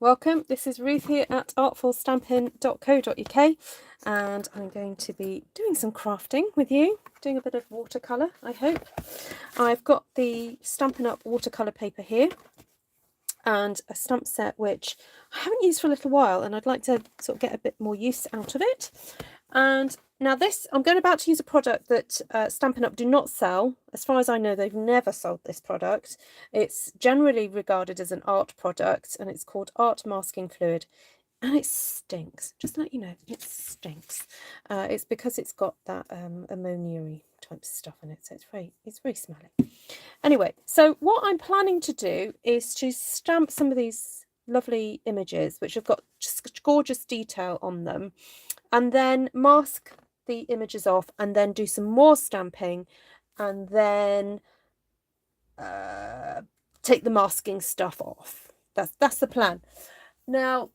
welcome. This is Ruth here at artfulstampin.co.uk, and I'm going to be doing some crafting with you, doing a bit of watercolour, I hope. I've got the Stampin' Up! Watercolour paper here and a stamp set which I haven't used for a little while, and I'd like to sort of get a bit more use out of it. And now this, I'm about to use a product that Stampin' Up! Do not sell. As far as I know, they've never sold this product. It's generally regarded as an art product, and it's called Art Masking Fluid. And it stinks. Just to let you know, it stinks. It's because it's got that ammonia-y type stuff in it, so it's very smelly. Anyway, so what I'm planning to do is to stamp some of these lovely images, which have got just gorgeous detail on them, and then mask the images off, and then do some more stamping, and then take the masking stuff off. That's the plan. Now,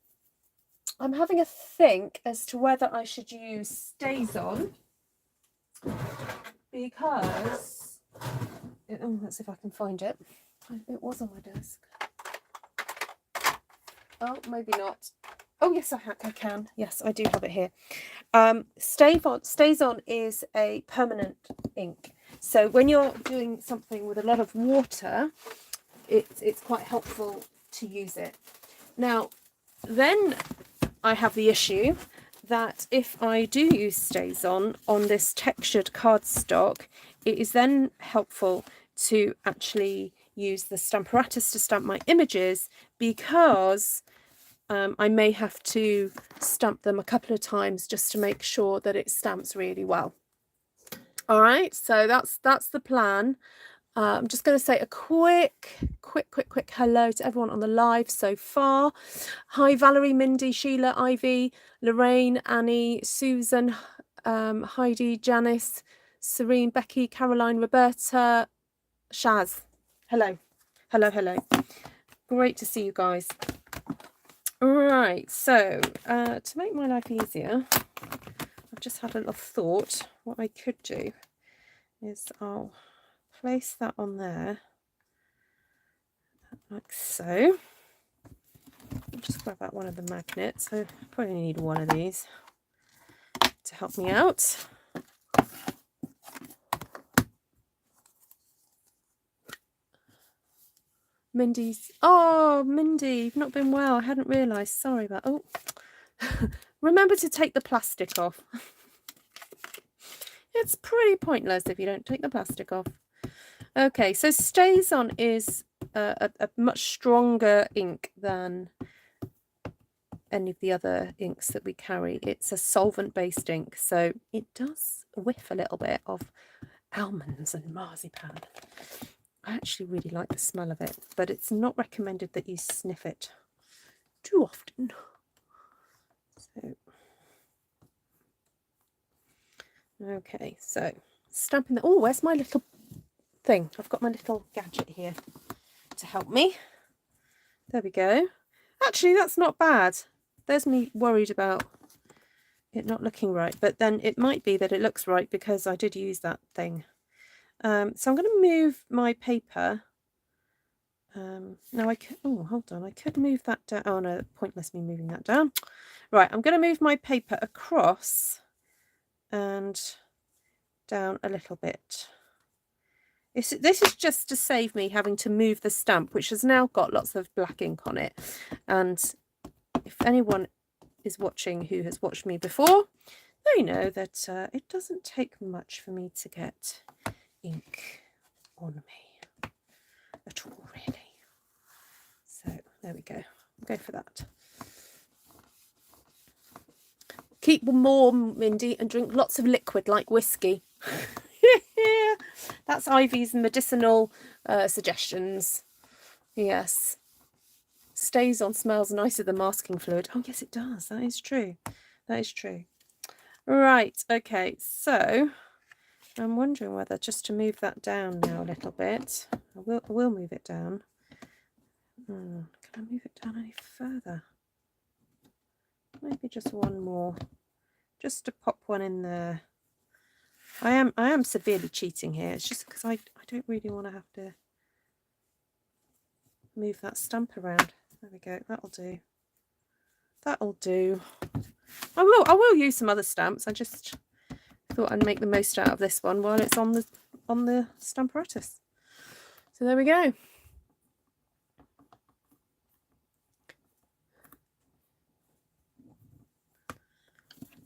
I'm having a think as to whether I should use Stazon, because let's see if I can find it. It was on my desk. Oh, maybe not. Oh, yes, I can. Yes, I do have it here. Stazon is a permanent ink. So when you're doing something with a lot of water, it's quite helpful to use it. Now, then I have the issue that if I do use Stazon on this textured cardstock, it is then helpful to actually use the Stamparatus to stamp my images, because I may have to stamp them a couple of times just to make sure that it stamps really well. All right, so that's the plan. I'm just going to say a quick hello to everyone on the live so far. Hi, Valerie, Mindy, Sheila, Ivy, Lorraine, Annie, Susan, Heidi, Janice, Serene, Becky, Caroline, Roberta, Shaz. Hello. Great to see you guys. Right, so to make my life easier, I've just had a little thought. What I could do is I'll place that on there, like so. I'll just grab out one of the magnets. So I probably need one of these to help me out. Mindy's, oh, Mindy, you've not been well. I hadn't realised. Sorry about, oh. Remember to take the plastic off. It's pretty pointless if you don't take the plastic off. Okay, so Stazon is a much stronger ink than any of the other inks that we carry. It's a solvent-based ink, so it does whiff a little bit of almonds and marzipan. I actually really like the smell of it, but it's not recommended that you sniff it too often. So, okay, so stamping the, oh, where's my little thing? I've got my little gadget here to help me. There we go. Actually, that's not bad. There's me worried about it not looking right, but then it might be that it looks right because I did use that thing. So I'm going to move my paper. Now I could, oh, hold on, I could move that down. Oh no, pointless me moving that down. Right, I'm going to move my paper across and down a little bit. This is just to save me having to move the stamp, which has now got lots of black ink on it. And if anyone is watching who has watched me before, they know that it doesn't take much for me to get ink on me at all, really. So there we go. I'll go for that. Keep warm, Mindy, and drink lots of liquid like whiskey. That's Ivy's medicinal suggestions. Yes. Stazon smells nicer than masking fluid. Oh, yes, it does. That is true. That is true. Right. Okay. So I'm wondering whether just to move that down now a little bit. I will move it down. Can I move it down any further? Maybe just one more. Just to pop one in there. I am severely cheating here. It's just because I don't really want to have to move that stamp around. There we go. That'll do. that'll do. I will use some other stamps. I just thought I'd make the most out of this one while it's on the Stamparatus. So there we go.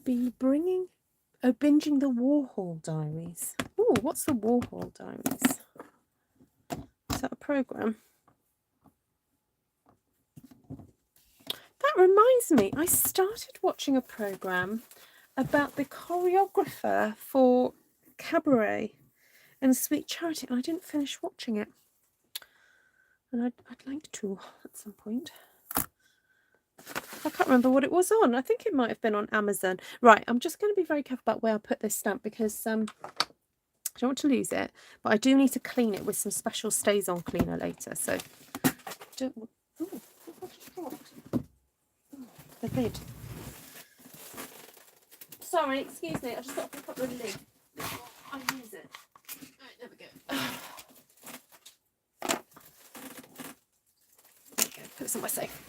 Binging the Warhol Diaries. Oh, what's the Warhol Diaries? Is that a program? That reminds me, I started watching a program about the choreographer for Cabaret and Sweet Charity, and I didn't finish watching it. And I'd like to at some point. I can't remember what it was on. I think it might have been on Amazon. Right, I'm just going to be very careful about where I put this stamp because I don't want to lose it, but I do need to clean it with some special Stazon Cleaner later. So, the lid. Sorry, excuse me. I just got to pick up the lid before I use it. Right, there we go. Put this on my safe.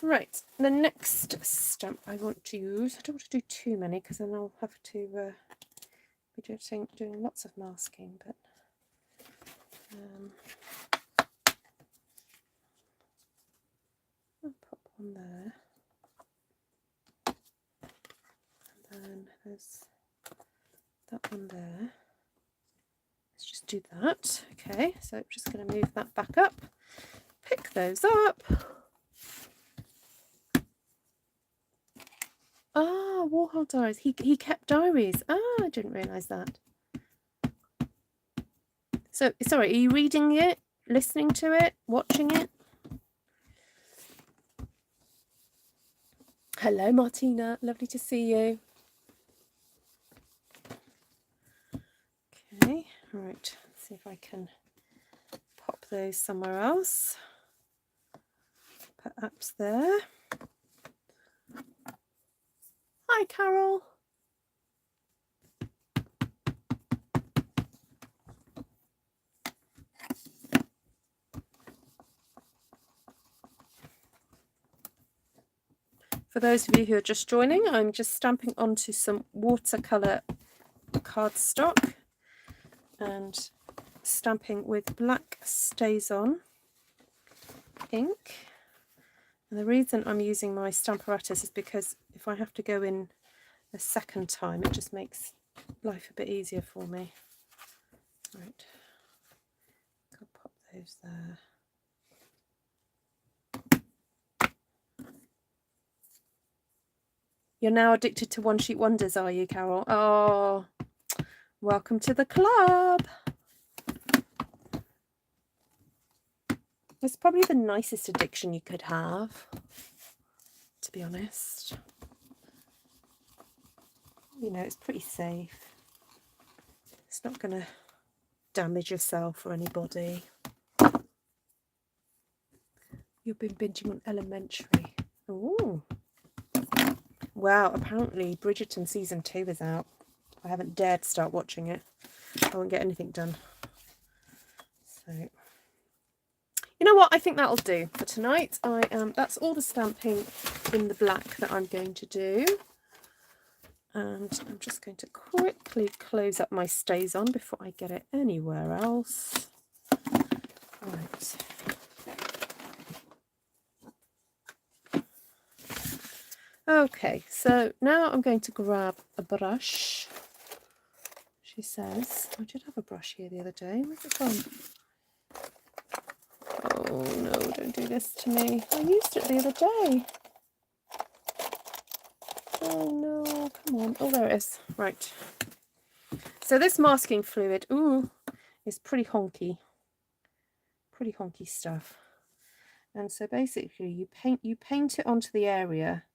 Right, the next stamp I want to use, I don't want to do too many because then I'll have to be doing lots of masking, but I'll pop one there, and then there's that one there. Let's just do that. Okay, so I'm just going to move that back up, pick those up. Ah, Warhol Diaries. He kept diaries. Ah, I didn't realise that. So, sorry, are you reading it, listening to it, watching it? Hello, Martina. Lovely to see you. Okay, all right. Let's see if I can pop those somewhere else. Perhaps there. Hi, Carol. For those of you who are just joining, I'm just stamping onto some watercolour cardstock and stamping with black Stazon ink. And the reason I'm using my Stamparatus is because if I have to go in a second time, it just makes life a bit easier for me. Right, I'll pop those there. You're now addicted to one-sheet wonders, are you, Carol? Oh, welcome to the club. It's probably the nicest addiction you could have, to be honest. You know, it's pretty safe. It's not going to damage yourself or anybody. You've been binging on Elementary. Ooh. Wow, apparently Bridgerton season 2 is out. I haven't dared start watching it. I won't get anything done. So, you know what? I think that'll do for tonight. That's all the stamping in the black that I'm going to do. And I'm just going to quickly close up my Stazon before I get it anywhere else. Right. Okay, so now I'm going to grab a brush. She says, I did have a brush here the other day. Where's it gone? Oh no, don't do this to me. I used it the other day. Oh no, come on. Oh, there it is. Right. So this masking fluid, is pretty honky. Pretty honky stuff. And so basically you paint it onto the area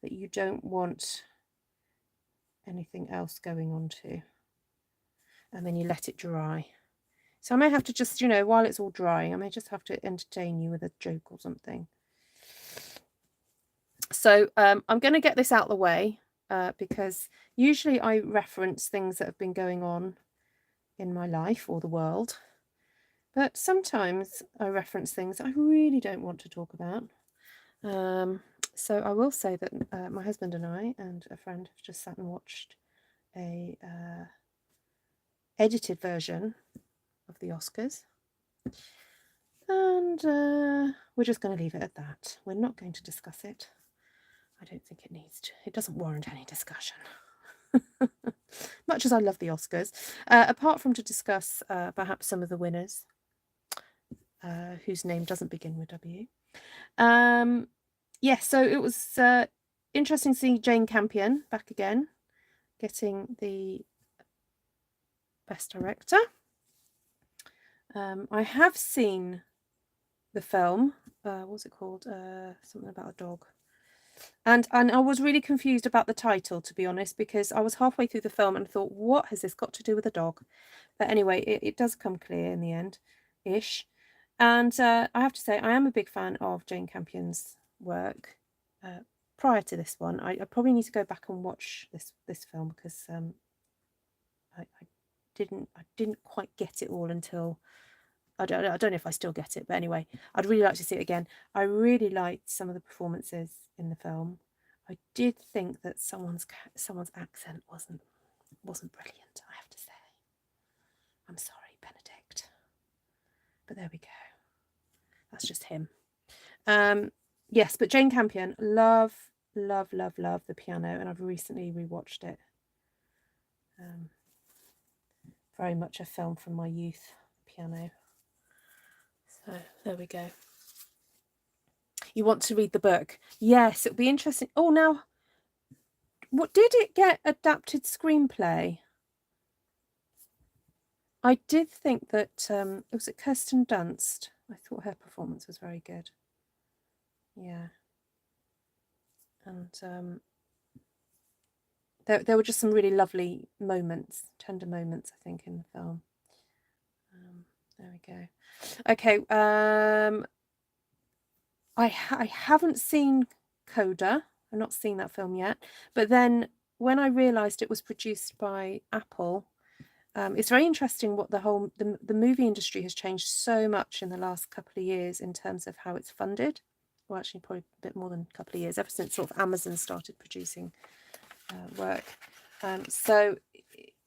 that you don't want anything else going onto. And then you let it dry. So I may have to just, while it's all drying, I may just have to entertain you with a joke or something. So I'm going to get this out of the way because usually I reference things that have been going on in my life or the world. But sometimes I reference things I really don't want to talk about. So I will say that my husband and I and a friend have just sat and watched a edited version of the Oscars, and we're just going to leave it at that. We're not going to discuss it. I don't think it needs to. It doesn't warrant any discussion. Much as I love the Oscars, apart from to discuss perhaps some of the winners whose name doesn't begin with W. Yes, so it was interesting seeing Jane Campion back again, getting the Best Director. I have seen the film. What's it called? Something about a dog. And I was really confused about the title, to be honest, because I was halfway through the film and thought, what has this got to do with a dog? But anyway, it does come clear in the end-ish. And I have to say, I am a big fan of Jane Campion's work. Prior to this one, I probably need to go back and watch this film, because I didn't quite get it all until I don't know if I still get it, but anyway, I'd really like to see it again. I really liked some of the performances in the film. I did think that someone's accent wasn't brilliant, I have to say. I'm sorry, Benedict, but there we go. That's just him. Yes, but Jane Campion, love the piano, and I've recently rewatched it. Very much a film from my youth, piano. So there we go. You want to read the book? Yes, it'll be interesting. Oh, now, what did it get adapted screenplay? I did think that it was Kirsten Dunst. I thought her performance was very good. Yeah, and there were just some really lovely moments, tender moments, I think, in the film. There we go. Okay. I haven't seen Coda. I've not seen that film yet. But then when I realised it was produced by Apple, it's very interesting what the movie industry has changed so much in the last couple of years in terms of how it's funded. Well, actually, probably a bit more than a couple of years, ever since sort of Amazon started producing work. So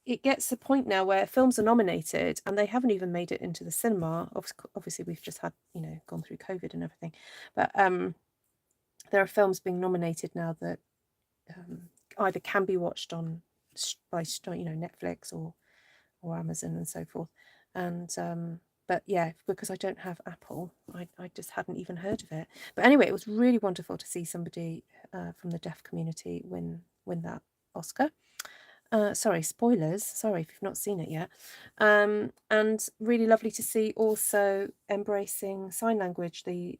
it gets to a point now where films are nominated and they haven't even made it into the cinema. Obviously, we've just had, gone through COVID and everything. But there are films being nominated now that either can be watched by Netflix or Amazon and so forth. And but yeah, because I don't have Apple, I just hadn't even heard of it. But anyway, it was really wonderful to see somebody from the deaf community win that Oscar. Sorry, spoilers. Sorry if you've not seen it yet. And really lovely to see also embracing sign language, the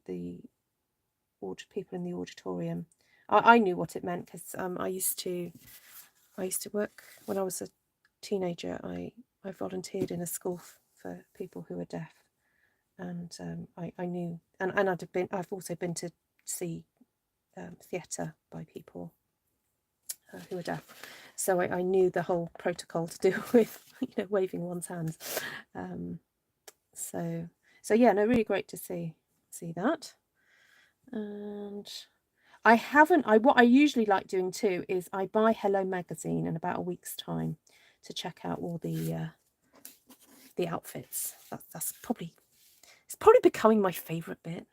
people in the auditorium. I knew what it meant because I used to work when I was a teenager. I volunteered in a school for people who were deaf, and I knew, and I've also been to see theatre by people who are deaf, so I knew the whole protocol to do with waving one's hands. So yeah, no, really great to see that. And what I usually like doing too is I buy Hello magazine in about a week's time to check out all the outfits. It's probably becoming my favourite bit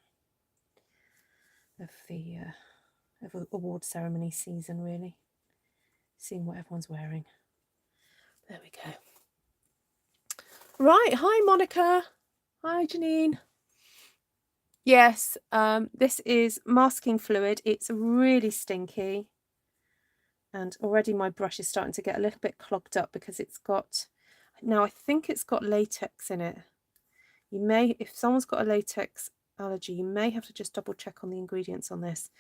of the award ceremony season, really. Seeing what everyone's wearing. There we go. Right, hi Monica. Hi Janine. Yes, this is masking fluid. It's really stinky. And already my brush is starting to get a little bit clogged up because it's got, now I think it's got latex in it. You may, if someone's got a latex allergy, you may have to just double check on the ingredients on this.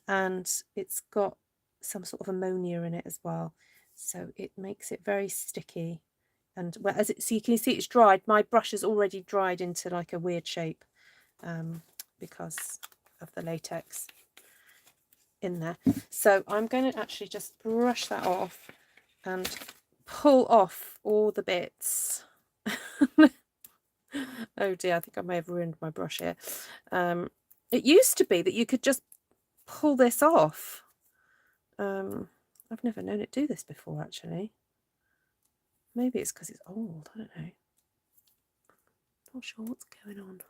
And it's got some sort of ammonia in it as well. So it makes it very sticky. And so you can see it's dried. My brush has already dried into like a weird shape because of the latex in there. So I'm going to actually just brush that off and pull off all the bits. Oh dear, I think I may have ruined my brush here. It used to be that you could just pull this off. I've never known it do this before, actually. Maybe it's because it's old, I don't know. Not sure what's going on.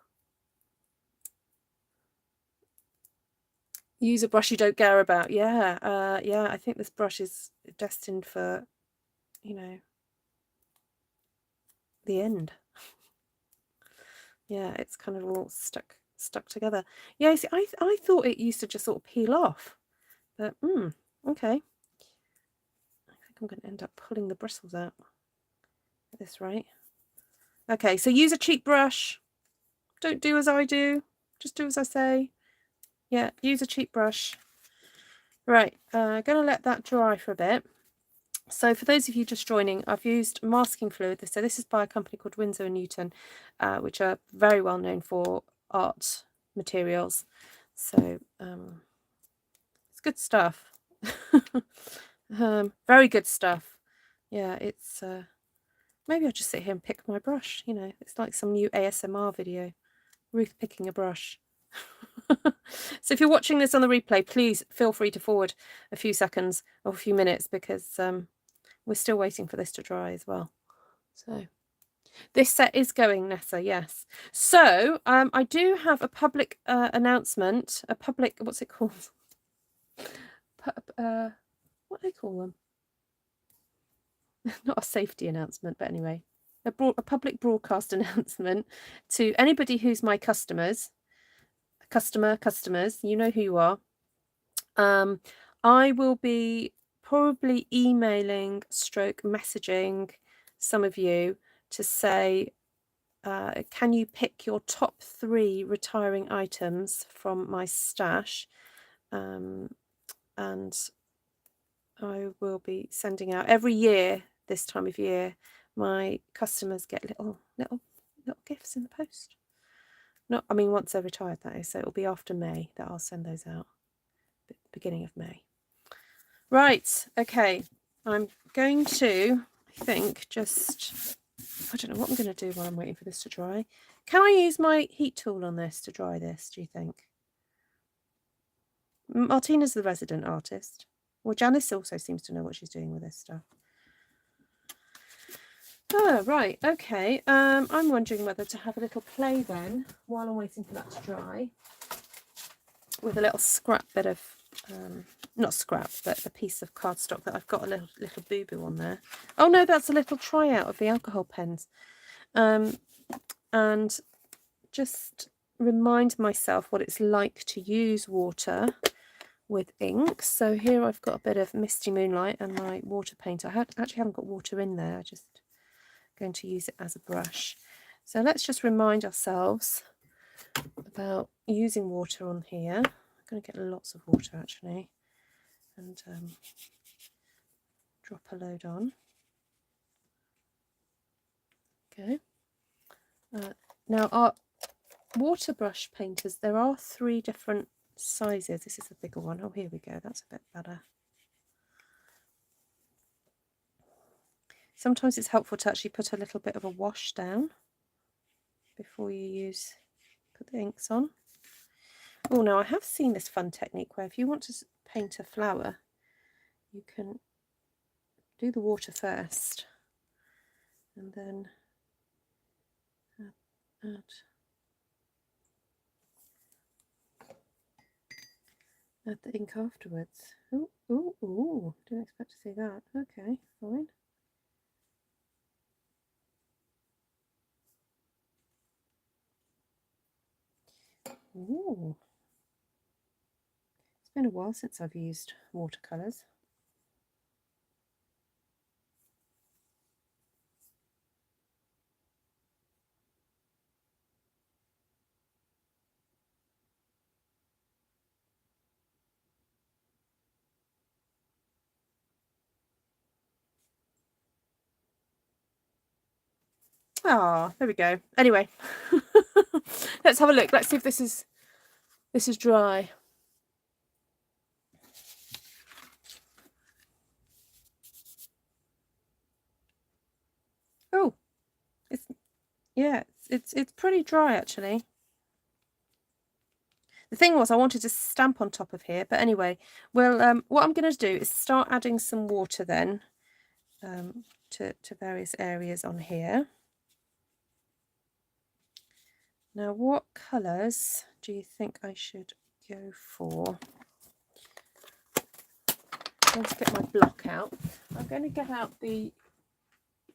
Use a brush you don't care about. Yeah, yeah, I think this brush is destined for, you know, the end. Yeah, it's kind of all stuck together. Yeah, see, I thought it used to just sort of peel off, but okay. I think I'm going to end up pulling the bristles out at this rate. Okay, so use a cheap brush. Don't do as I do. Just do as I say. Yeah, use a cheap brush. Right, going to let that dry for a bit. So for those of you just joining, I've used masking fluid. So this is by a company called Winsor & Newton, which are very well known for art materials. So it's good stuff. Very good stuff. Yeah, it's maybe I'll just sit here and pick my brush. You know, it's like some new ASMR video. Ruth picking a brush. So if you're watching this on the replay, please feel free to forward a few seconds or a few minutes, because we're still waiting for this to dry as well. So this set is going, Nessa, yes. So I do have a public announcement, a public, what's it called? What do they call them? Not a safety announcement, but anyway, a public broadcast announcement to anybody who's my customers, you know who you are. I will be probably emailing / messaging some of you to say, can you pick your top 3 retiring items from my stash? And I will be sending out every year this time of year. My customers get little gifts in the post. Not, I mean, once they're retired, that is. So it'll be after May that I'll send those out. Beginning of May. Right. Okay. I'm going to, I think, just, I don't know what I'm going to do while I'm waiting for this to dry. Can I use my heat tool on this to dry this, do you think? Martina's the resident artist. Well, Janice also seems to know what she's doing with this stuff. Oh, right. Okay. I'm wondering whether to have a little play then, while I'm waiting for that to dry, with a little scrap bit of, not scrap, but a piece of cardstock that I've got a little boo-boo on there. Oh no, that's a little tryout of the alcohol pens. And just remind myself what it's like to use water with ink. So here I've got a bit of Misty Moonlight and my water paint. I actually haven't got water in there. I'm just going to use it as a brush. So let's just remind ourselves about using water on here. I'm going to get lots of water actually, and drop a load on. Okay. Now our water brush painters, there are 3 different sizes. This is a bigger one. Oh, here we go. That's a bit better. Sometimes it's helpful to actually put a little bit of a wash down before you put the inks on. Oh, now I have seen this fun technique where if you want to paint a flower, you can do the water first and then add the ink afterwards. Oh, didn't expect to see that. Okay, fine. Ooh. It's been a while since I've used watercolours. Ah, there we go. Anyway, let's have a look. Let's see if this is dry. Oh, it's pretty dry actually. The thing was I wanted to stamp on top of here, but anyway, well, what I'm going to do is start adding some water then to various areas on here. Now, what colours do you think I should go for? I'm going to get my block out. I'm going to get out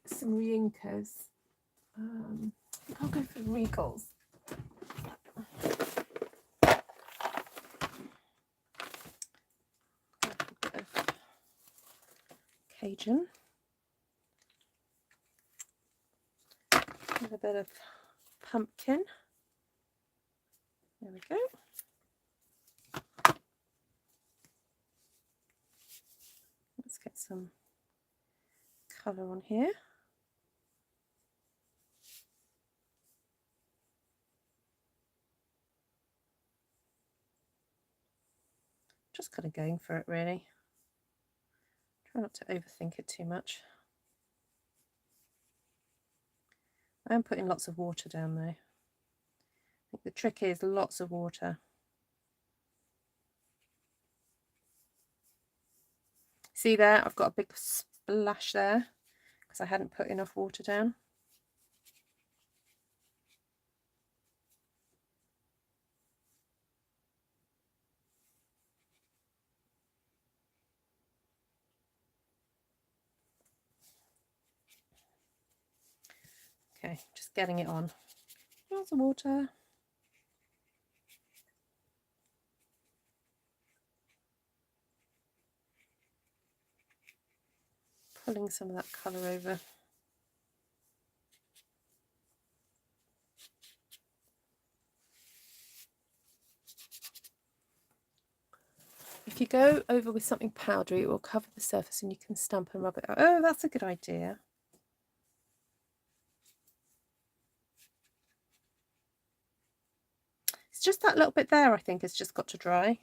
some reinkers. I'll go for Regals. A bit of Cajun. A bit of pumpkin. There we go. Let's get some colour on here. Just kind of going for it, really. Try not to overthink it too much. I am putting lots of water down though. I think the trick is lots of water. See there, I've got a big splash there because I hadn't put enough water down. Okay, just getting it on. Lots of water. Pulling some of that colour over. If you go over with something powdery, it will cover the surface and you can stamp and rub it out. Oh, that's a good idea. It's just that little bit there, I think, has just got to dry.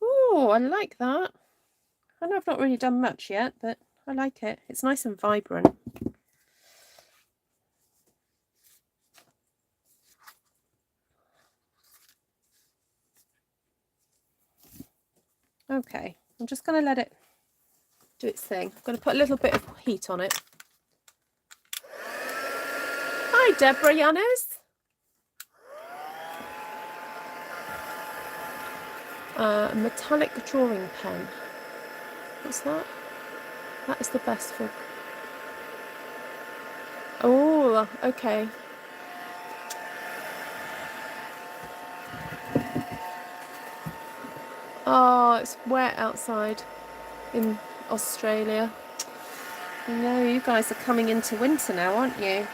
Oh, I like that. I know I've not really done much yet, but I like it. It's nice and vibrant. Okay, I'm just going to let it do its thing. I'm going to put a little bit of heat on it. Hi, Deborah Yannis. Metallic drawing pen. What's that? That is the best for... Oh, okay. Oh, it's wet outside in Australia. No, you guys are coming into winter now, aren't you?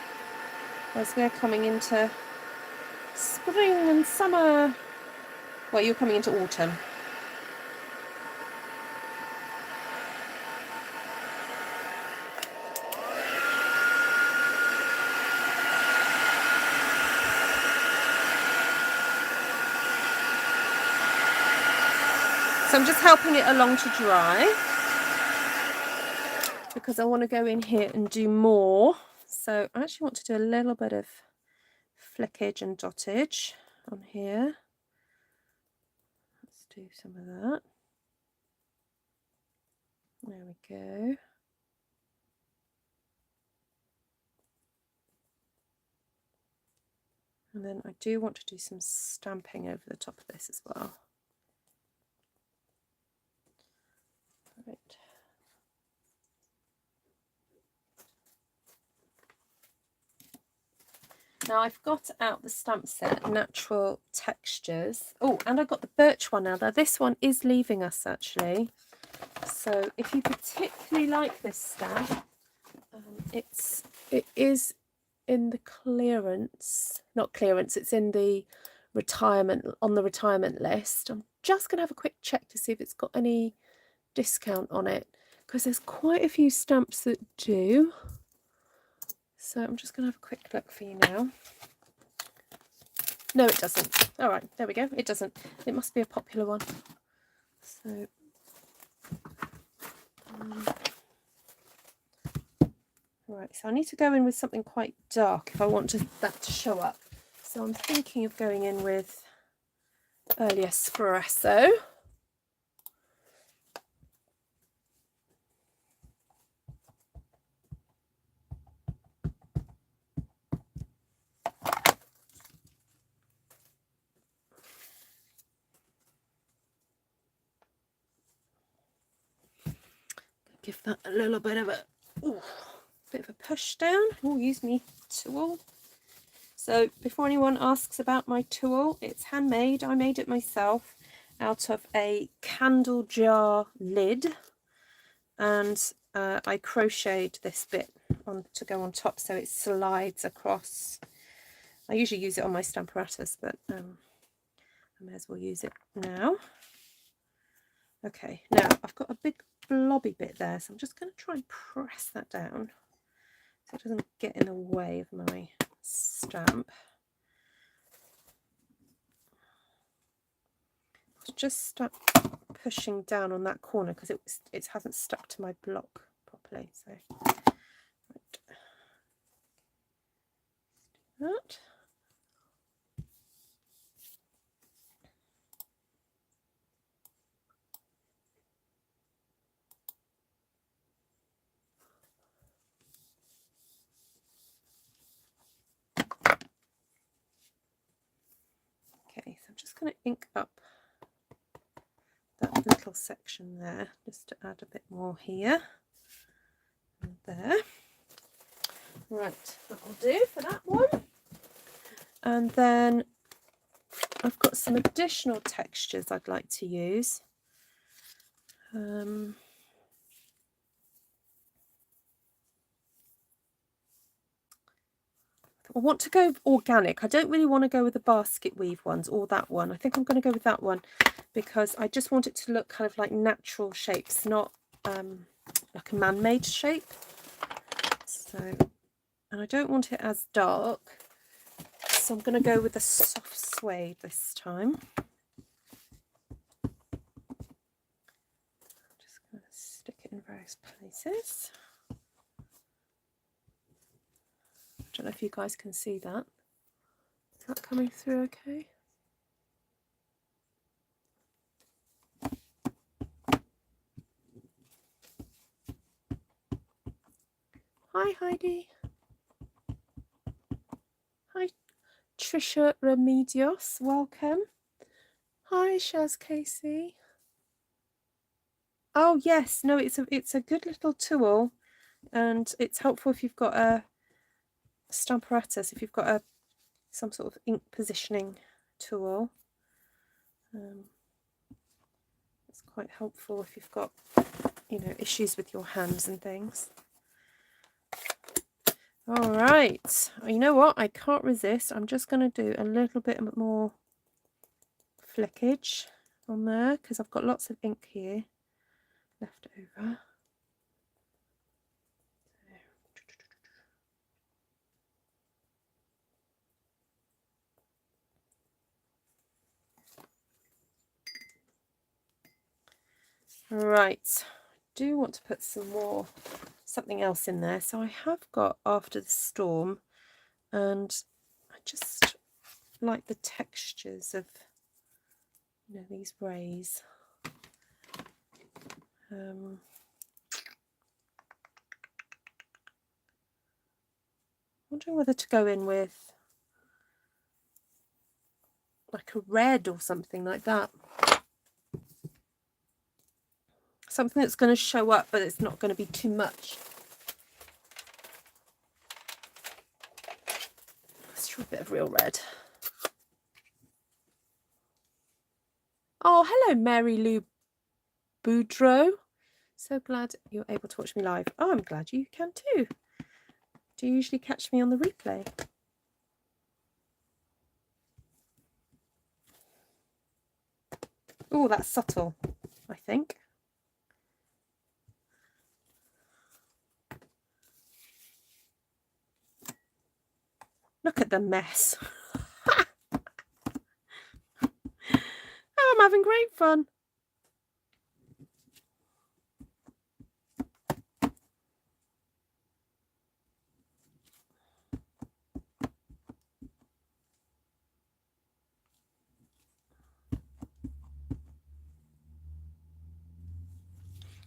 Whereas we're coming into spring and summer. Well, you're coming into autumn. So I'm just helping it along to dry because I want to go in here and do more. So I actually want to do a little bit of flickage and dottage on here. Let's do some of that. There we go. And then I do want to do some stamping over the top of this as well. Right. Now I've got out the stamp set, Natural Textures. Oh, and I've got the Birch one now. Now this one is leaving us actually. So if you particularly like this stamp, it is in the clearance, not clearance, it's in the retirement, on the retirement list. I'm just going to have a quick check to see if it's got any discount on it, because there's quite a few stamps that do. So I'm just going to have a quick look for you now. No, it doesn't. All right, there we go. It doesn't. It must be a popular one. So, right, so I need to go in with something quite dark if I want that to show up. So I'm thinking of going in with early Espresso. Give that a little bit of a push down. Oh, use me tool. So before anyone asks about my tool, it's handmade. I made it myself out of a candle jar lid, and I crocheted this bit on to go on top so it slides across. I usually use it on my Stamparatus, but I may as well use it now. Okay, now I've got a big blobby bit there, so I'm just going to try and press that down so it doesn't get in the way of my stamp. Just start pushing down on that corner because it hasn't stuck to my block properly. So right. That. Okay, so I'm just going to ink up that little section there, just to add a bit more here and there. Right, that will do for that one. And then I've got some additional textures I'd like to use. I want to go organic. I don't really want to go with the basket weave ones or that one. I think I'm going to go with that one because I just want it to look kind of like natural shapes, not like a man-made shape. So, and I don't want it as dark, so I'm going to go with the soft suede this time. Just going to stick it in various places. I don't know if you guys can see that. Is that coming through okay? Hi Heidi. Hi Trisha Remedios, welcome. Hi Shaz Casey. Oh yes, no, it's a good little tool, and it's helpful if you've got a Stamparatus, if you've got some sort of ink positioning tool. It's quite helpful if you've got, you know, issues with your hands and things. All right, you know what? I can't resist. I'm just going to do a little bit more flickage on there because I've got lots of ink here left over. Right, I do want to put something else in there. So I have got After the Storm, and I just like the textures of, you know, these rays. Wondering whether to go in with like a red or something like that. Something that's going to show up, but it's not going to be too much. Let's try a bit of real red. Oh, hello, Mary Lou Boudreau. So glad you're able to watch me live. Oh, I'm glad you can too. Do you usually catch me on the replay? Oh, that's subtle, I think. Look at the mess. I'm having great fun.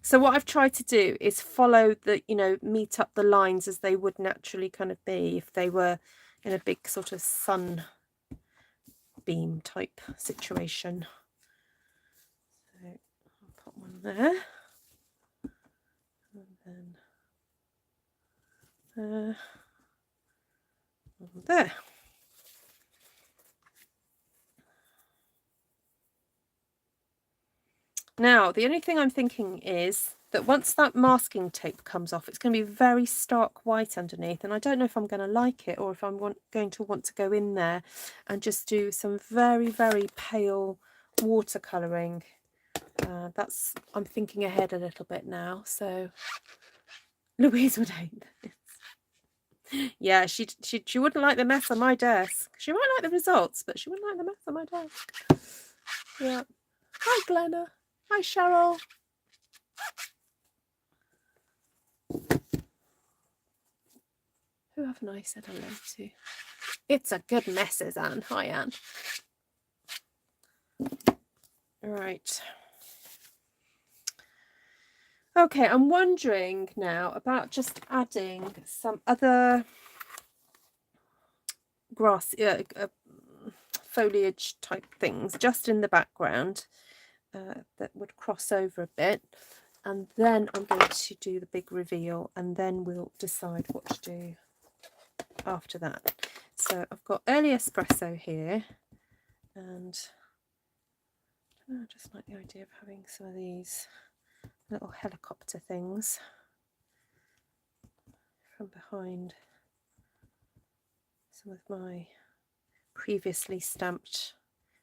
So what I've tried to do is follow the, you know, meet up the lines as they would naturally kind of be if they were in a big sort of sun beam type situation. So I'll put one there. And then there. Now, the only thing I'm thinking is that once that masking tape comes off, it's going to be very stark white underneath, and I don't know if I'm going to like it or if I'm going to want to go in there and just do some very, very pale watercolouring. I'm thinking ahead a little bit now, so Louise would hate this. Yeah, she wouldn't like the mess on my desk. She might like the results, but she wouldn't like the mess on my desk. Yeah. Hi, Glenna. Hi, Cheryl. Who haven't I said hello to? It's a good mess, is Anne. Hi, Anne. Right. Okay, I'm wondering now about just adding some other grass, foliage type things just in the background that would cross over a bit. And then I'm going to do the big reveal, and then we'll decide what to do after that. So I've got early espresso here, and I just like the idea of having some of these little helicopter things from behind some of my previously stamped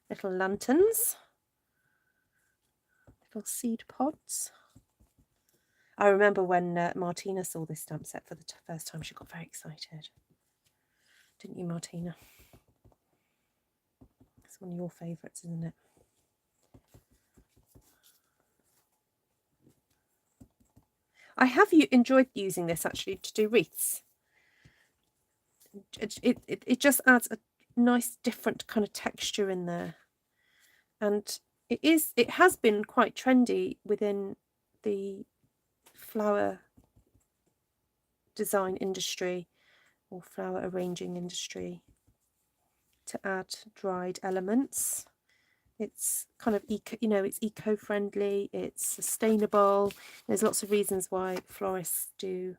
little lanterns, little seed pods. I remember when Martina saw this stamp set for the first time, she got very excited. Didn't you, Martina? It's one of your favourites, isn't it? I have enjoyed using this actually to do wreaths. It just adds a nice different kind of texture in there, and it has been quite trendy within the flower design industry or flower arranging industry to add dried elements. It's kind of it's eco-friendly, it's sustainable. There's lots of reasons why florists do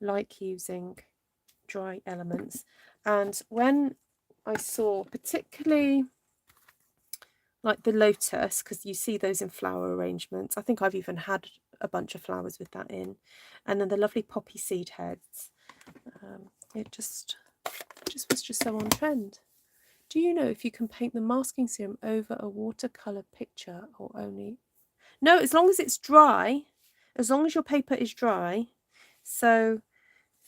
like using dry elements. And when I saw particularly like the lotus, because you see those in flower arrangements, I think I've even had a bunch of flowers with that in, and then the lovely poppy seed heads, it just was just so on trend. Do you know if you can paint the masking serum over a watercolour picture or only? No, as long as it's dry, as long as your paper is dry. So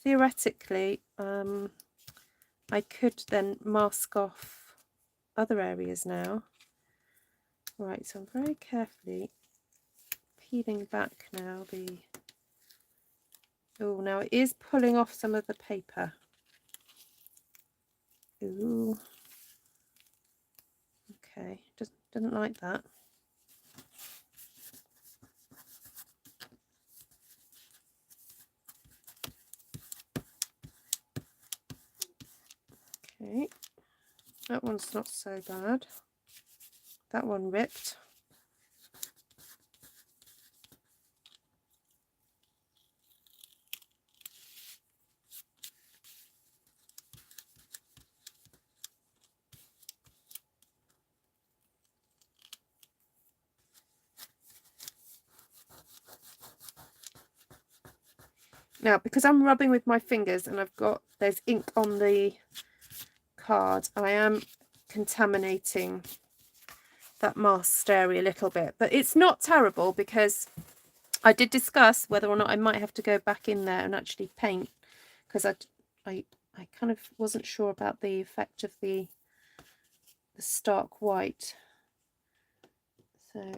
theoretically, I could then mask off other areas now. Right, so I'm very carefully peeling back now oh, now it is pulling off some of the paper. Ooh. Okay, didn't like that. Okay, that one's not so bad. That one ripped. Now, because I'm rubbing with my fingers and there's ink on the card, I am contaminating that masked area a little bit, but it's not terrible because I did discuss whether or not I might have to go back in there and actually paint, because I kind of wasn't sure about the effect of the stark white So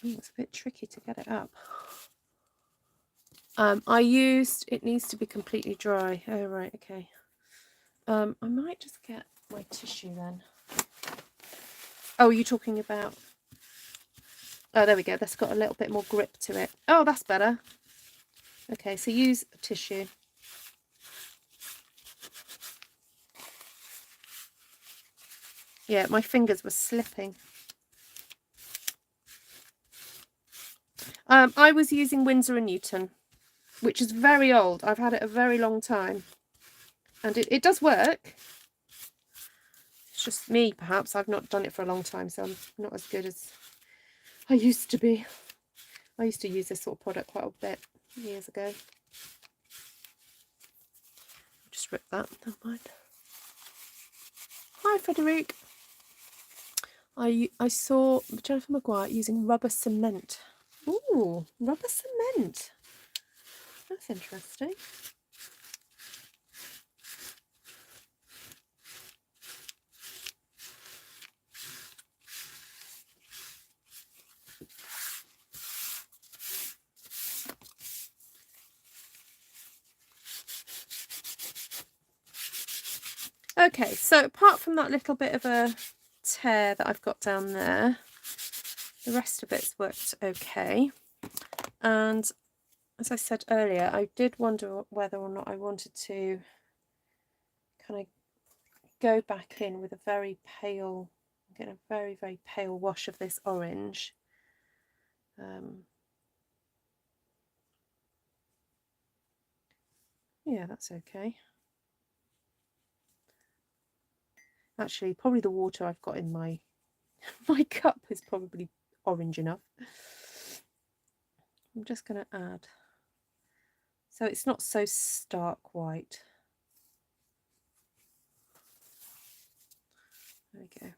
it's a bit tricky to get it up. It needs to be completely dry. Oh, right, okay. I might just get my tissue then. Oh, are you talking about... Oh, there we go. That's got a little bit more grip to it. Oh, that's better. Okay, so use tissue. Yeah, my fingers were slipping. I was using Winsor & Newton, which is very old. I've had it a very long time. And it does work. It's just me, perhaps. I've not done it for a long time, so I'm not as good as I used to be. I used to use this sort of product quite a bit years ago. Just rip that, never mind. Hi, Frederic. I saw Jennifer Maguire using rubber cement. Ooh, rubber cement. That's interesting. Okay, so apart from that little bit of a tear that I've got down there, the rest of it's worked okay. And as I said earlier, I did wonder whether or not I wanted to kind of go back in with a very pale, get a very, very pale wash of this orange. Yeah, that's okay. Actually, probably the water I've got in my cup is probably orange enough. I'm just going to add, so it's not so stark white. There we go.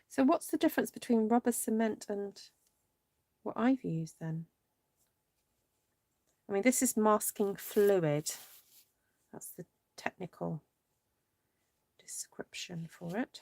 So what's the difference between rubber cement and what I've used then? I mean, this is masking fluid. That's the technical description for it.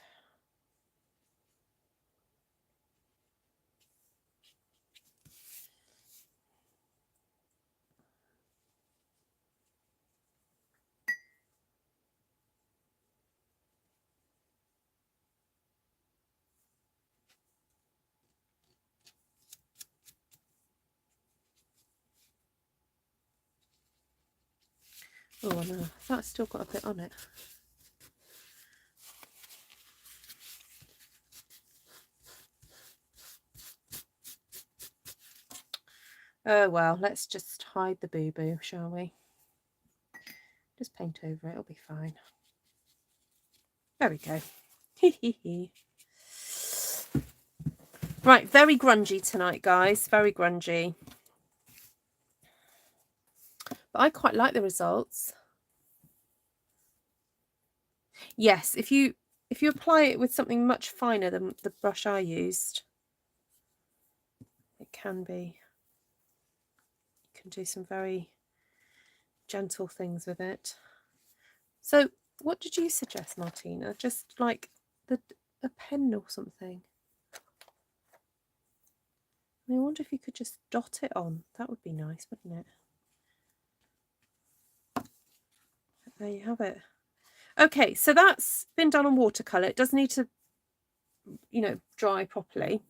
Oh no, that's still got a bit on it. Oh well, let's just hide the boo-boo, shall we? Just paint over it, it'll be fine. There we go. Right, very grungy tonight, guys. Very grungy. But I quite like the results. Yes, if you apply it with something much finer than the brush I used, it can be. You can do some very gentle things with it. So what did you suggest, Martina? Just like a pen or something? I wonder if you could just dot it on. That would be nice, wouldn't it? There you have it. Okay, so that's been done on watercolour. It does need to, you know, dry properly.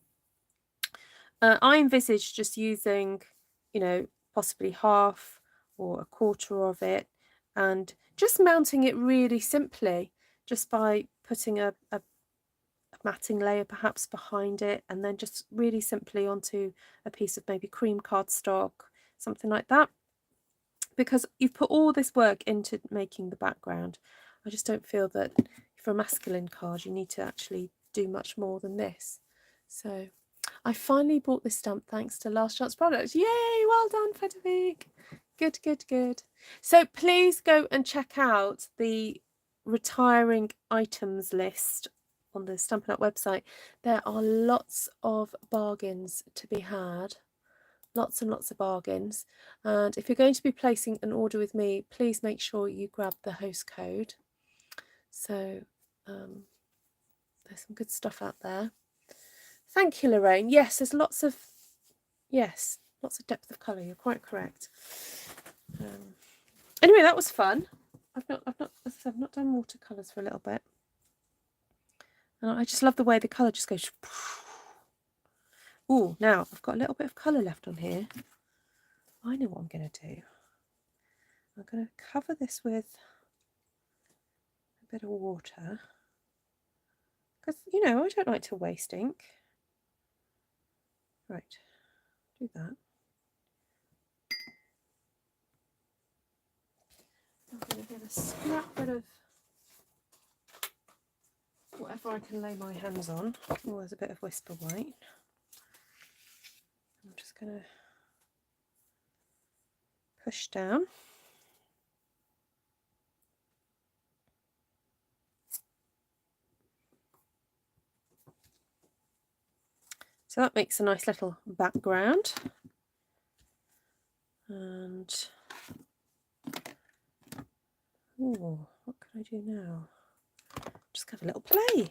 I envisage just using, you know, possibly half or a quarter of it and just mounting it really simply, just by putting a matting layer perhaps behind it, and then just really simply onto a piece of maybe cream cardstock, something like that. Because you've put all this work into making the background, I just don't feel that for a masculine card you need to actually do much more than this. So I finally bought this stamp thanks to Last Chance Products. Yay, well done, Frederic. Good, good, good. So please go and check out the retiring items list on the Stampin' Up website. There are lots of bargains to be had. Lots and lots of bargains. And if you're going to be placing an order with me, please make sure you grab the host code. So there's some good stuff out there. Thank you, Lorraine. Yes, there's lots of depth of colour. You're quite correct. Anyway, that was fun. I've not done watercolours for a little bit. And I just love the way the colour just goes. Oh, now I've got a little bit of colour left on here. I know what I'm going to do. I'm going to cover this with a bit of water. Because, you know, I don't like to waste ink. Right, do that. I'm going to get a scrap bit of whatever I can lay my hands on. Oh, there's a bit of whisper white. I'm just going to push down. So that makes a nice little background. And oh, what can I do now? Just have a little play.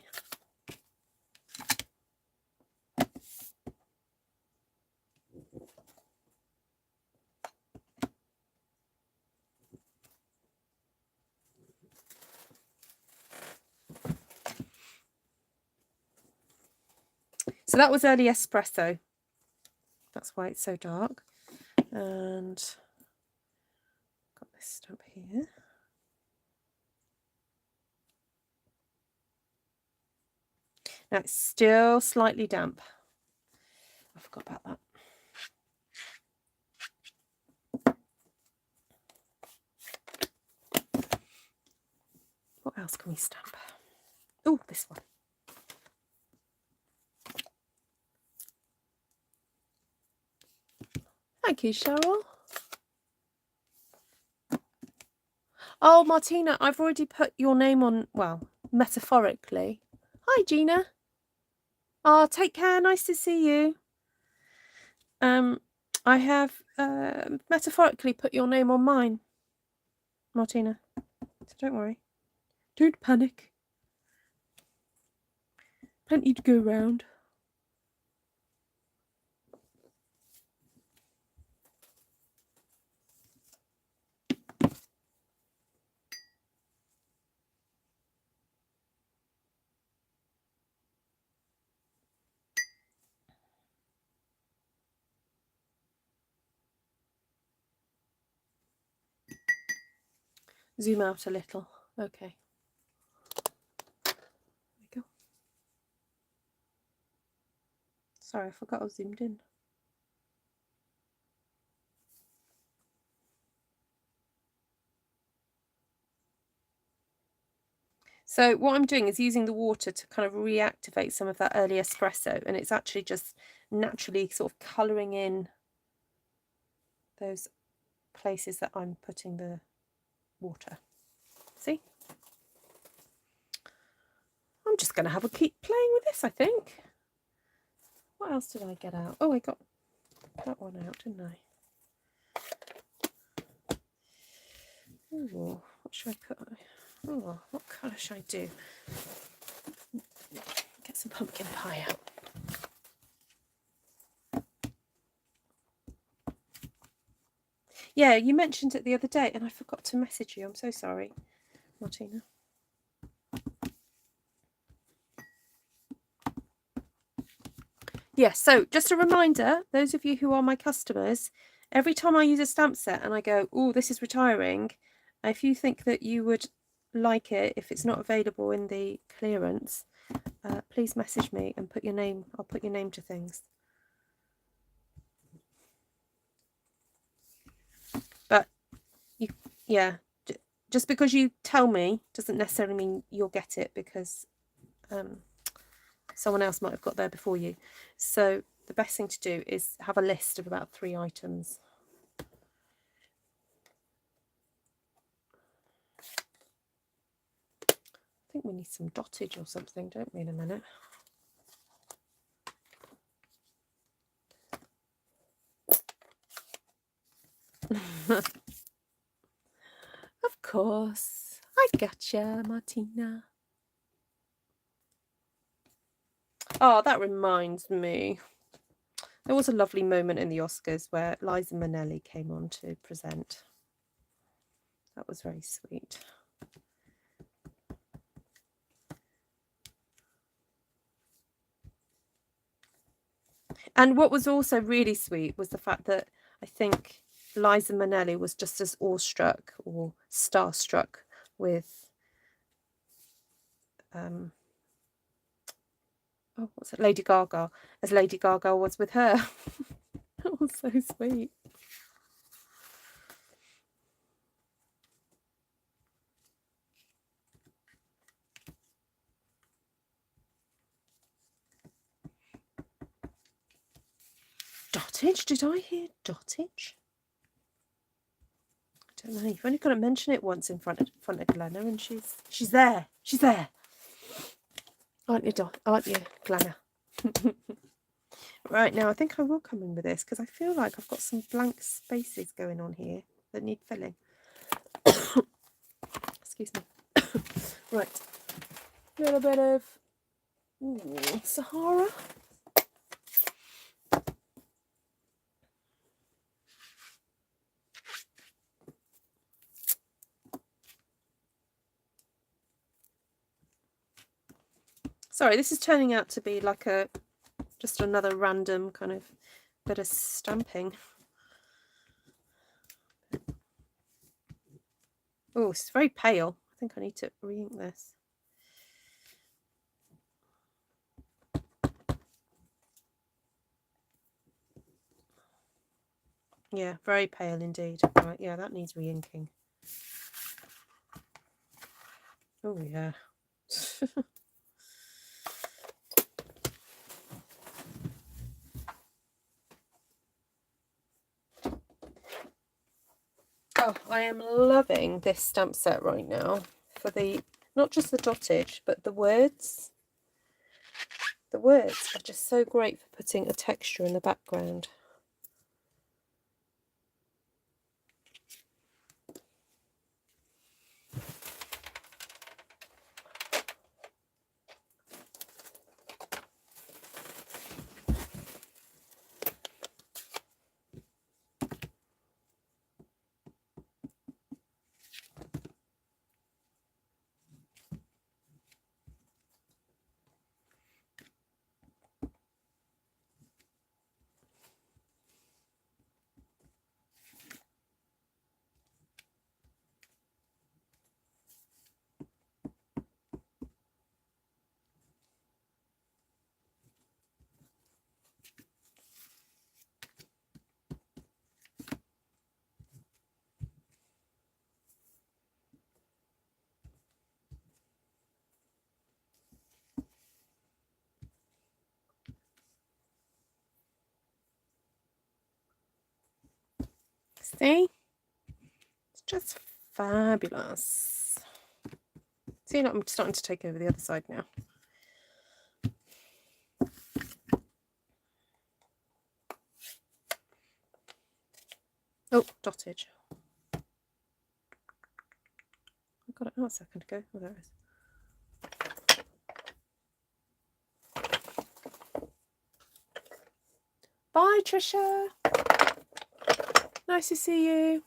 So that was early espresso. That's why it's so dark. And got this stamp here. Now it's still slightly damp. I forgot about that. What else can we stamp? Oh, this one. Thank you, Cheryl. Oh, Martina, I've already put your name on, well, metaphorically. Hi, Gina. Oh, take care. Nice to see you. I have metaphorically put your name on mine, Martina. So don't worry. Don't panic. Plenty to go round. Zoom out a little. Okay. There we go. Sorry, I forgot I was zoomed in. So what I'm doing is using the water to kind of reactivate some of that early espresso, and it's actually just naturally sort of colouring in those places that I'm putting the water. See? I'm just going to have a keep playing with this, I think. What else did I get out? Oh, I got that one out, didn't I? Oh, what should I put? Oh, what colour should I do? Get some pumpkin pie out. Yeah, you mentioned it the other day and I forgot to message you. I'm so sorry, Martina. Yes, so just a reminder, those of you who are my customers, every time I use a stamp set and I go, oh, this is retiring, if you think that you would like it, if it's not available in the clearance, please message me and put your name. I'll put your name to things. But yeah, just because you tell me doesn't necessarily mean you'll get it, because someone else might have got there before you. So the best thing to do is have a list of about 3 items. I think we need some dottage or something, don't we, in a minute? Of course. I gotcha, Martina. Oh, that reminds me. There was a lovely moment in the Oscars where Liza Minnelli came on to present. That was very sweet. And what was also really sweet was the fact that I think Liza Minnelli was just as awestruck or starstruck with what's it, Lady Gaga, as Lady Gaga was with her. That was so sweet. Dottage? Did I hear dottage? I don't know. You've only got to mention it once in front of Glenna, and she's there. She's there. Aren't you, Glenna? Right, now I think I will come in with this because I feel like I've got some blank spaces going on here that need filling. Excuse me. Right. A little bit of Sahara. Sorry, this is turning out to be like just another random kind of bit of stamping. Oh, it's very pale. I think I need to re-ink this. Yeah, very pale indeed. Right, yeah, that needs re-inking. Oh, yeah. Oh, I am loving this stamp set right now for not just the dottage, but the words. The words are just so great for putting a texture in the background. See? It's just fabulous. See, I'm starting to take over the other side now. Oh, dottage. I got it out a second ago. Oh, there it is. Bye, Trisha. Nice to see you.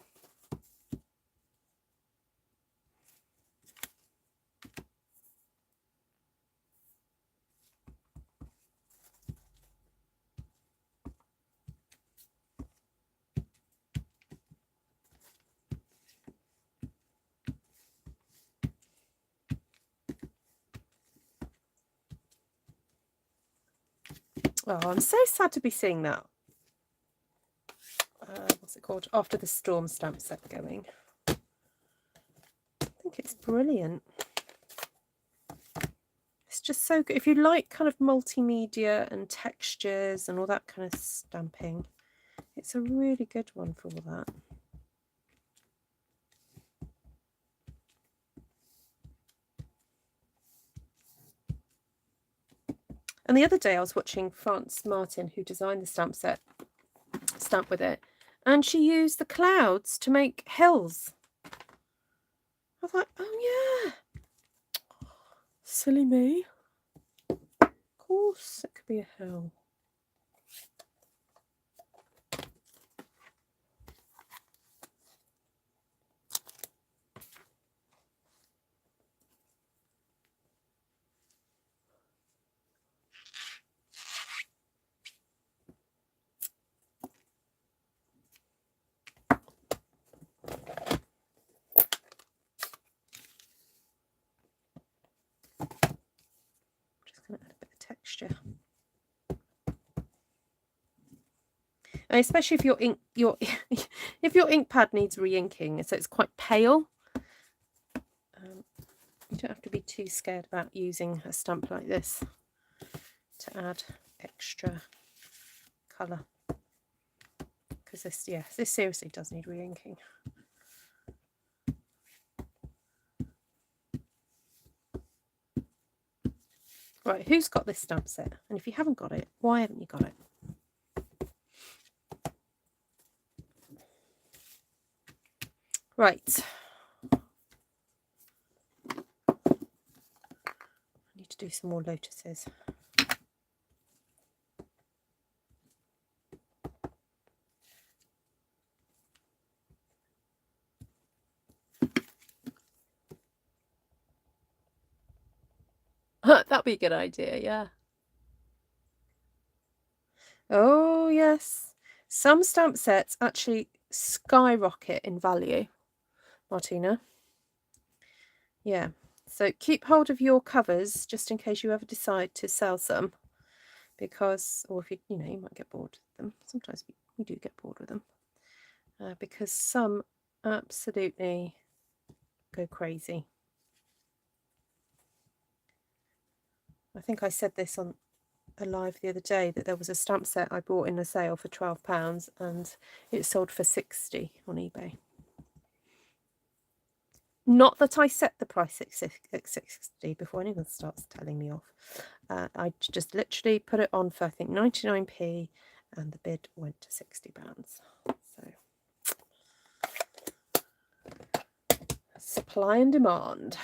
Oh, I'm so sad to be seeing that. What's it called? After the Storm stamp set going. I think it's brilliant. It's just so good. If you like kind of multimedia and textures and all that kind of stamping, it's a really good one for all that. And the other day I was watching France Martin, who designed the stamp set, stamp with it, and she used the clouds to make hills. I thought, oh yeah, silly me. Of course it could be a hill. Going to add a bit of texture, and especially if your ink if your ink pad needs re-inking, so it's quite pale, you don't have to be too scared about using a stamp like this to add extra colour, because this seriously does need re-inking. Right, who's got this stamp set? And if you haven't got it, why haven't you got it? Right. I need to do some more lotuses. That'd be a good idea, yeah. Oh, yes. Some stamp sets actually skyrocket in value, Martina. Yeah. So keep hold of your covers just in case you ever decide to sell some, because, or if you might get bored with them. Sometimes we do get bored with them, because some absolutely go crazy. I think I said this on a live the other day, that there was a stamp set I bought in a sale for £12 and it sold for £60 on eBay. Not that I set the price at 60 before anyone starts telling me off. I just literally put it on for, I think, 99p, and the bid went to £60. So supply and demand.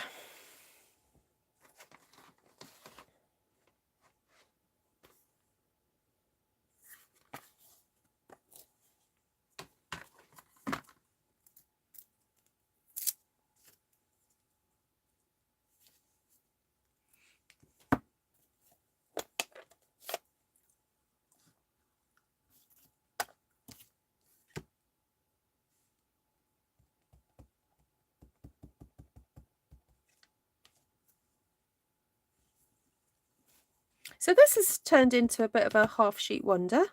So this has turned into a bit of a half sheet wonder.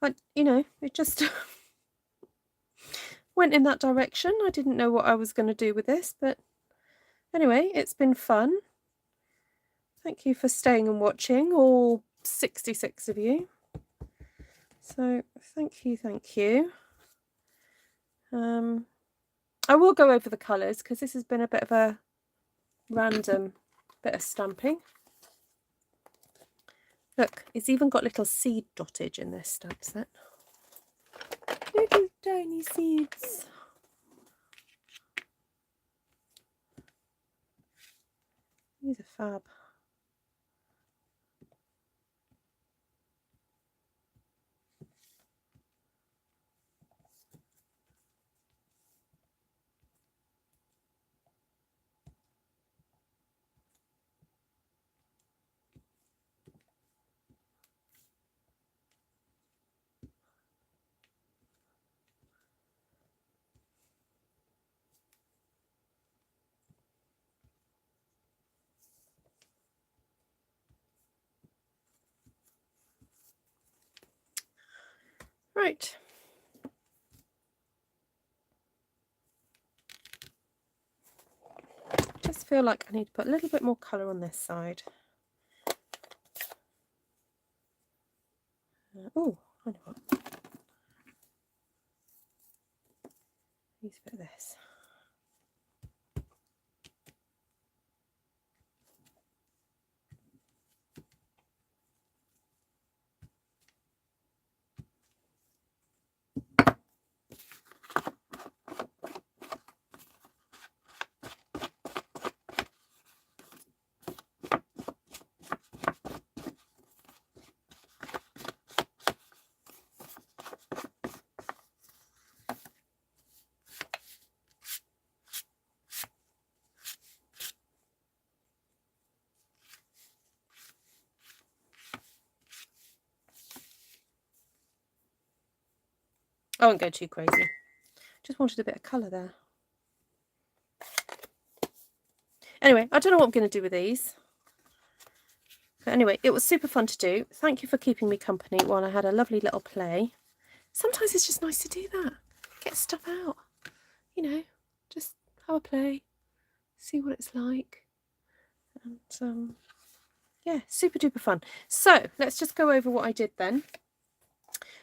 It just went in that direction. I didn't know what I was going to do with this, but anyway, it's been fun. Thank you for staying and watching, all 66 of you. So thank you. I will go over the colours because this has been a bit of a random bit of stamping. Look, it's even got little seed dottage in this stamp set. Little tiny seeds. These are fab. Right. Just feel like I need to put a little bit more colour on this side. Oh, I know what. Use a bit of this. I won't go too crazy. Just wanted a bit of colour there. Anyway, I don't know what I'm going to do with these. But anyway, it was super fun to do. Thank you for keeping me company while I had a lovely little play. Sometimes it's just nice to do that. Get stuff out. You know, just have a play. See what it's like. And yeah, super duper fun. So let's just go over what I did then.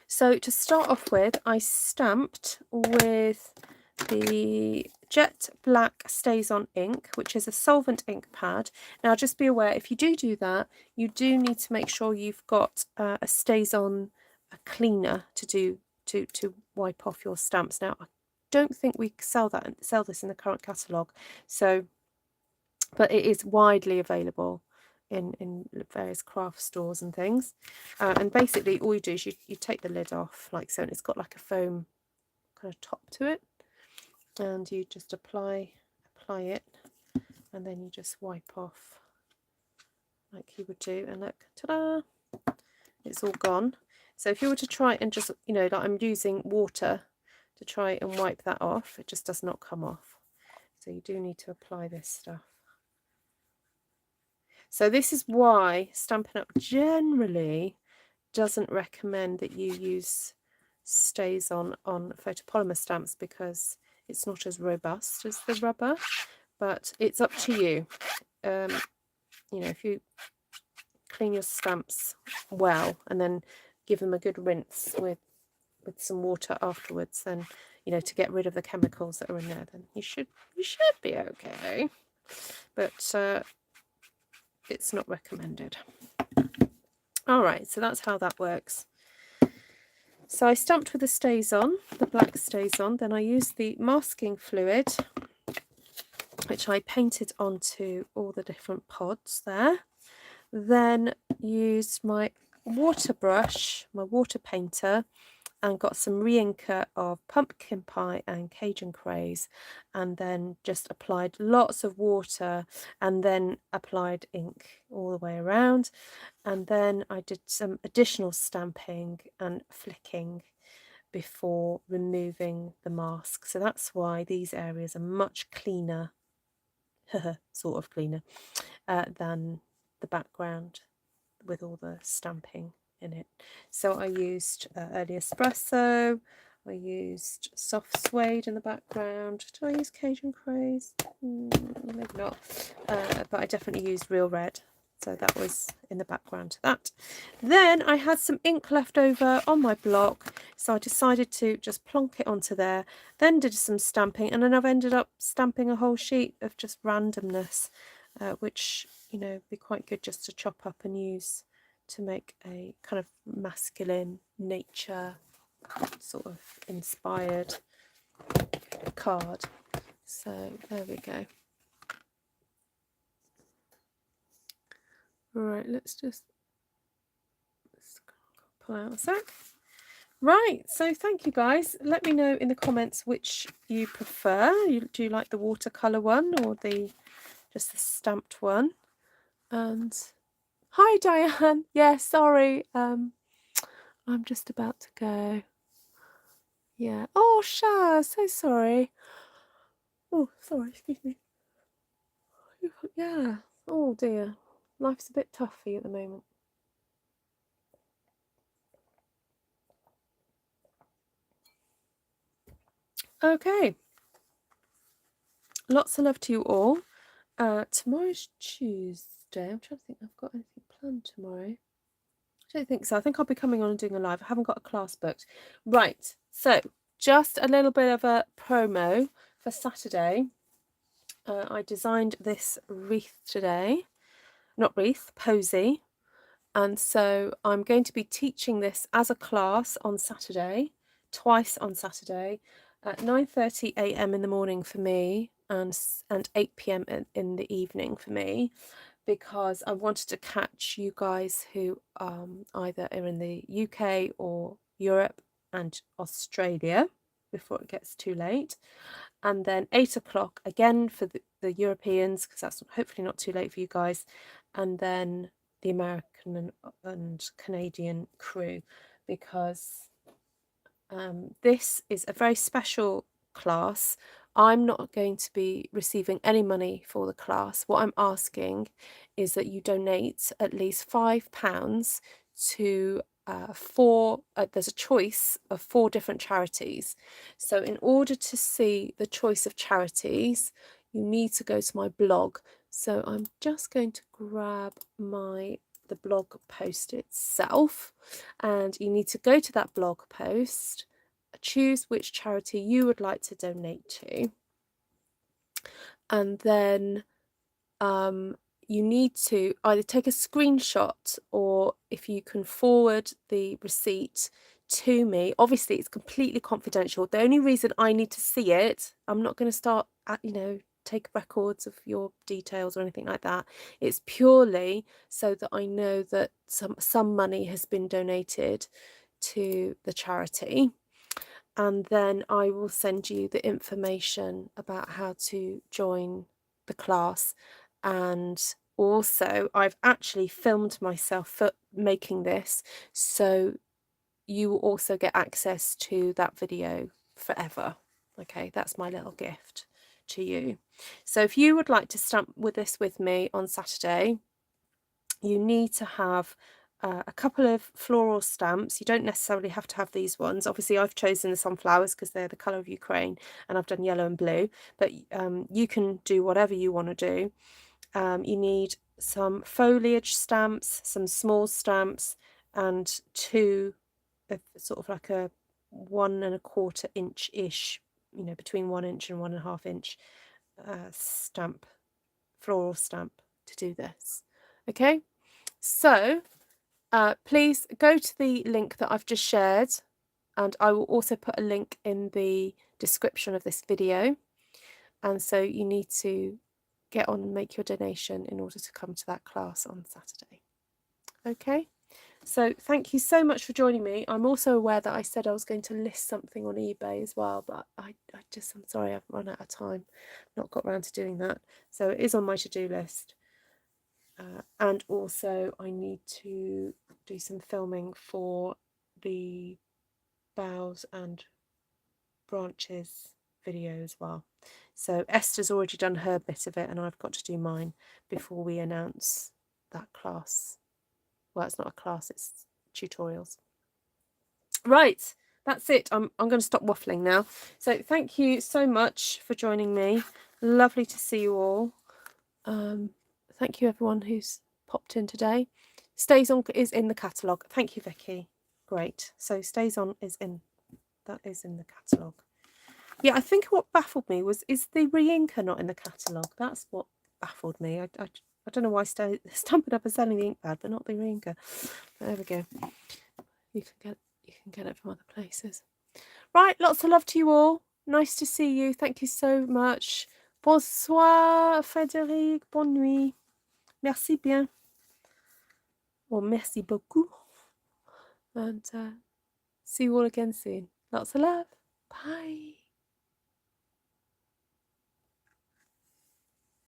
So to start off with, I stamped with the Jet Black Stazon ink, which is a solvent ink pad. Now just be aware, if you do that, you do need to make sure you've got a Stazon cleaner to wipe off your stamps. Now I don't think we sell this in the current catalogue, so but it is widely available in various craft stores and things. And basically all you do is you take the lid off like so, and it's got like a foam kind of top to it, and you just apply it, and then you just wipe off like you would do, and look, ta-da, it's all gone. So if you were to try and just, you know, like I'm using water to try and wipe that off, it just does not come off. So you do need to apply this stuff. So this is why Stampin' Up! Generally doesn't recommend that you use Stazon on photopolymer stamps, because it's not as robust as the rubber, but it's up to you. You know, if you clean your stamps well and then give them a good rinse with some water afterwards, then, you know, to get rid of the chemicals that are in there, then you should be okay. But it's not recommended. All right, so that's how that works. So I stamped with the Stazon, the black Stazon, then I used the masking fluid, which I painted onto all the different pods there. Then used my water brush, my water painter, and got some re-inker of pumpkin pie and Cajun Craze, and then just applied lots of water and then applied ink all the way around. And then I did some additional stamping and flicking before removing the mask. So that's why these areas are much cleaner, sort of cleaner, than the background with all the stamping in it. So I used early Espresso, I used soft Suede in the background. Did I use Cajun Craze? Maybe not, but I definitely used Real Red, so that was in the background to that. Then I had some ink left over on my block, so I decided to just plonk it onto there, then did some stamping, and then I've ended up stamping a whole sheet of just randomness, which, you know, be quite good just to chop up and use to make a kind of masculine nature sort of inspired card. So there we go. Right, let's pull out a sec. Right, so thank you guys. Let me know in the comments which you prefer. Do you like the watercolor one or just the stamped one? And hi Diane. Yeah, sorry. I'm just about to go. Yeah. Oh, Shaz, so sorry. Oh, sorry, excuse me. Yeah. Oh dear. Life's a bit tough for you at the moment. Okay. Lots of love to you all. Tomorrow's Tuesday. I'm trying to think, I've got anything planned tomorrow. I don't think so. I think I'll be coming on and doing a live. I haven't got a class booked. Right. So just a little bit of a promo for Saturday. I designed this wreath today. Not wreath, posy. And so I'm going to be teaching this as a class on Saturday, twice on Saturday, at 9:30 a.m. in the morning for me, and 8 p.m. in the evening for me, because I wanted to catch you guys who either are in the UK or Europe and Australia before it gets too late. And then 8 o'clock again for the Europeans, because that's hopefully not too late for you guys. And then the American and Canadian crew, because This is a very special class. I'm not going to be receiving any money for the class. What I'm asking is that you donate at least £5 to there's a choice of 4 different charities. So in order to see the choice of charities, you need to go to my blog. So I'm just going to grab the blog post itself, and you need to go to that blog post, choose which charity you would like to donate to, and then you need to either take a screenshot, or if you can forward the receipt to me. Obviously it's completely confidential. The only reason I need to see it, I'm not going to start take records of your details or anything like that. It's purely so that I know that some money has been donated to the charity, and then I will send you the information about how to join the class. And also I've actually filmed myself making this, so you will also get access to that video forever. Okay, that's my little gift to you. So if you would like to stamp with this with me on Saturday, you need to have a couple of floral stamps. You don't necessarily have to have these ones. Obviously I've chosen the sunflowers because they're the colour of Ukraine, and I've done yellow and blue, but you can do whatever you want to do. You need some foliage stamps, some small stamps, and 2 of sort of like a 1¼ inch ish, between 1 inch and 1½ inch stamp, floral stamp, to do this. Okay, so please go to the link that I've just shared, and I will also put a link in the description of this video. And so you need to get on and make your donation in order to come to that class on Saturday. Okay, so thank you so much for joining me. I'm also aware that I said I was going to list something on eBay as well, but I'm sorry, I've run out of time, not got around to doing that. So it is on my to-do list. And also I need to do some filming for the boughs and branches video as well. So Esther's already done her bit of it, and I've got to do mine before we announce that class. Well, it's not a class, it's tutorials. Right, that's it. I'm going to stop waffling now. So thank you so much for joining me. Lovely to see you all. Thank you everyone who's popped in today. Stazon is in the catalogue. Thank you, Vicky. Great. So Stazon is in the catalogue. Yeah, I think what baffled me is the re-inker not in the catalogue. That's what baffled me. I don't know why Stampin' Up! Is selling the ink pad, but not the re-inker. There we go. You can get it from other places. Right, lots of love to you all. Nice to see you. Thank you so much. Bonsoir, Frédéric. Bonne nuit. Merci bien. Or merci beaucoup. And see you all again soon. Lots of love. Bye.